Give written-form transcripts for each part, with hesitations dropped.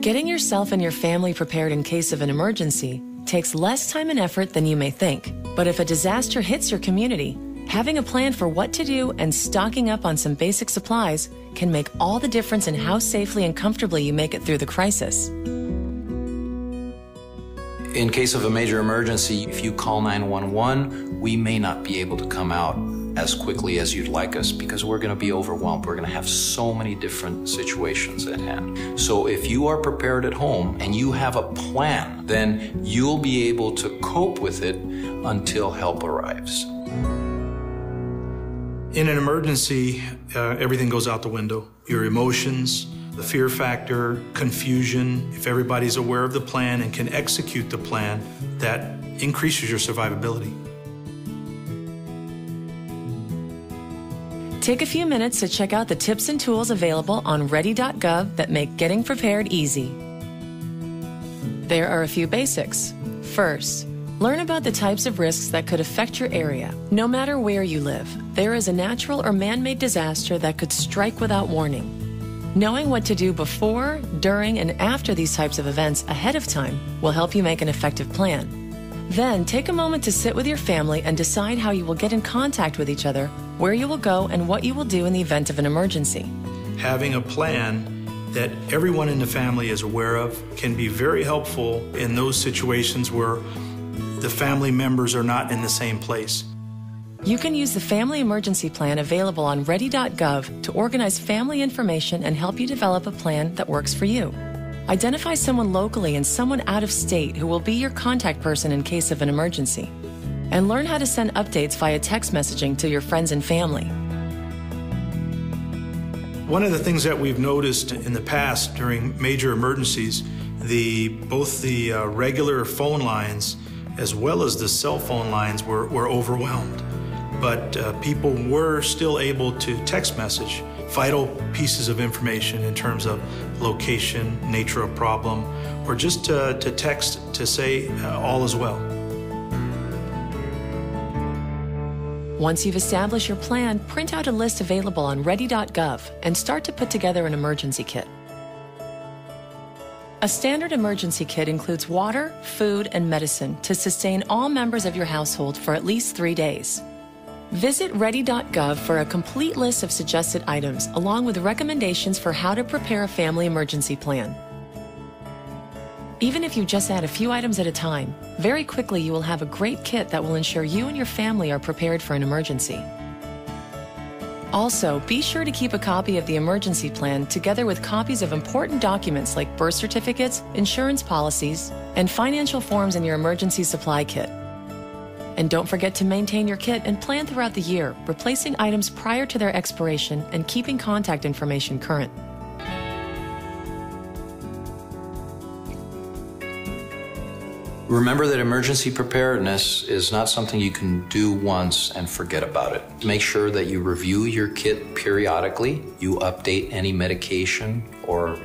Getting yourself and your family prepared in case of an emergency takes less time and effort than you may think. But if a disaster hits your community, having a plan for what to do and stocking up on some basic supplies can make all the difference in how safely and comfortably you make it through the crisis. In case of a major emergency, if you call 911, we may not be able to come out as quickly as you'd like us because we're going to be overwhelmed. We're going to have so many different situations at hand. So if you are prepared at home and you have a plan, then you'll be able to cope with it until help arrives. In an emergency, everything goes out the window. Your emotions, the fear factor, confusion. If everybody's aware of the plan and can execute the plan, that increases your survivability. Take a few minutes to check out the tips and tools available on ready.gov that make getting prepared easy. There are a few basics. First, learn about the types of risks that could affect your area. No matter where you live, there is a natural or man-made disaster that could strike without warning. Knowing what to do before, during, and after these types of events ahead of time will help you make an effective plan. Then, take a moment to sit with your family and decide how you will get in contact with each other, where you will go, and what you will do in the event of an emergency. Having a plan that everyone in the family is aware of can be very helpful in those situations where the family members are not in the same place. You can use the Family Emergency Plan available on ready.gov to organize family information and help you develop a plan that works for you. Identify someone locally and someone out of state who will be your contact person in case of an emergency. And learn how to send updates via text messaging to your friends and family. One of the things that we've noticed in the past during major emergencies, both the regular phone lines as well as the cell phone lines were overwhelmed. But people were still able to text message vital pieces of information in terms of location, nature of problem, or just to text to say all is well. Once you've established your plan, print out a list available on ready.gov and start to put together an emergency kit. A standard emergency kit includes water, food, and medicine to sustain all members of your household for at least 3 days. Visit ready.gov for a complete list of suggested items, along with recommendations for how to prepare a family emergency plan. Even if you just add a few items at a time, very quickly you will have a great kit that will ensure you and your family are prepared for an emergency. Also, be sure to keep a copy of the emergency plan together with copies of important documents like birth certificates, insurance policies, and financial forms in your emergency supply kit. And don't forget to maintain your kit and plan throughout the year, replacing items prior to their expiration and keeping contact information current. Remember that emergency preparedness is not something you can do once and forget about it. Make sure that you review your kit periodically, you update any medication or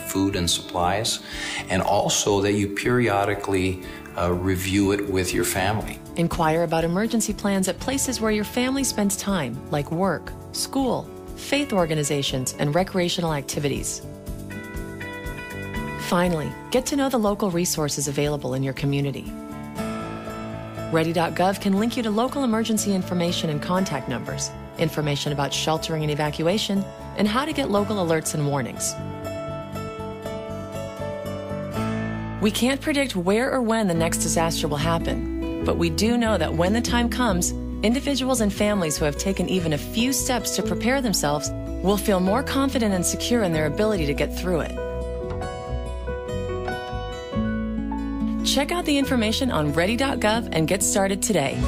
food and supplies, and also that you periodically review it with your family. Inquire about emergency plans at places where your family spends time, like work, school, faith organizations, and recreational activities. Finally, get to know the local resources available in your community. Ready.gov can link you to local emergency information and contact numbers, information about sheltering and evacuation, and how to get local alerts and warnings. We can't predict where or when the next disaster will happen, but we do know that when the time comes, individuals and families who have taken even a few steps to prepare themselves will feel more confident and secure in their ability to get through it. Check out the information on ready.gov and get started today.